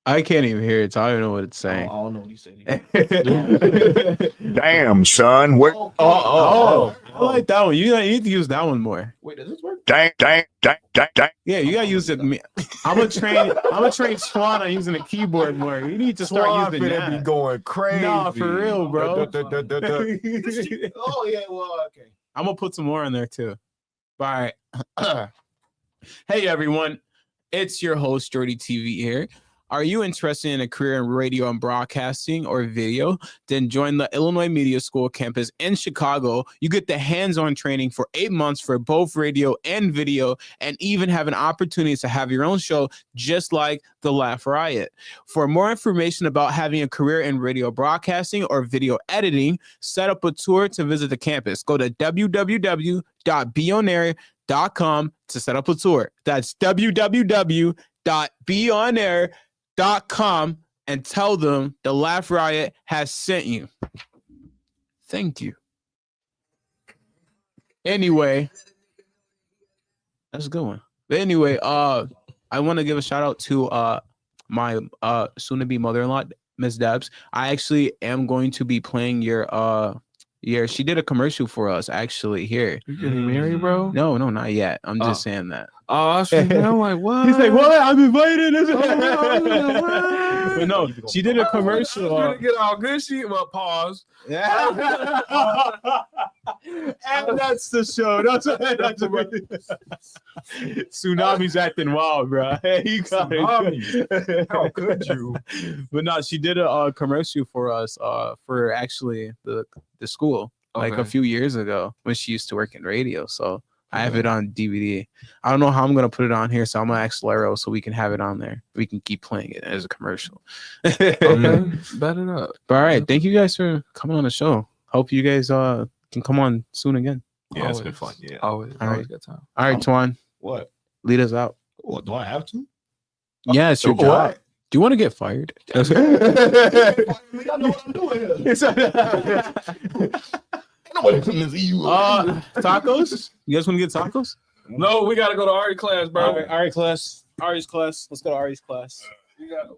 I can't even hear it, so I don't know what it's I saying. don't know what he said. Damn, son. What? I like that one. You need to use that one more. Wait, does this work? Dang. Yeah, you gotta use it. I'm gonna train Swan on using the keyboard more. You need to start Swan using finna be that. going crazy. Nah, for real, bro. Oh yeah, well, okay. I'm gonna put some more in there too. All right. Hey everyone, it's your host Jordy TV here. Are you interested in a career in radio and broadcasting or video? Then join the Illinois Media School campus in Chicago. You get the hands-on training for 8 months for both radio and video, and even have an opportunity to have your own show just like the Laugh Riot. For more information about having a career in radio broadcasting or video editing, set up a tour to visit the campus. Go to www.beonair.com to set up a tour. That's www.beonair.com and tell them the Laugh Riot has sent you. Thank you. Anyway, that's a good one. But anyway, I want to give a shout out to my soon-to-be mother-in-law, Miss Debs. I actually am going to be playing your she did a commercial for us actually here. You getting married, bro? No, not yet. I'm just saying that. Oh, I'm like, what? He's like, what? I'm invited. What? But no, she did a commercial. Trying to get all good shit. Well, pause. And that's the show. That's Tsunami's acting wild, bro. He got it. How could you? But no, she did a commercial for us, for actually the school, like a Okay. few years ago when she used to work in radio. So I have it on DVD. I don't know how I'm gonna put it on here, so I'm gonna ask Laro so we can have it on there. We can keep playing it as a commercial. Okay, bet it up. But all right, thank you guys for coming on the show. Hope you guys can come on soon again. Yeah, it's been fun. Yeah. Always right. good time. All right, Twan, What? lead us out. What? Do I have to? Yeah, it's your What? job. Do you want to get fired? I know what I'm doing here. Nobody putting this EU. Tacos? You guys want to get tacos? No, we gotta go to Ari class, bro. All right, class. Ari's class. Let's go to Ari's class. We got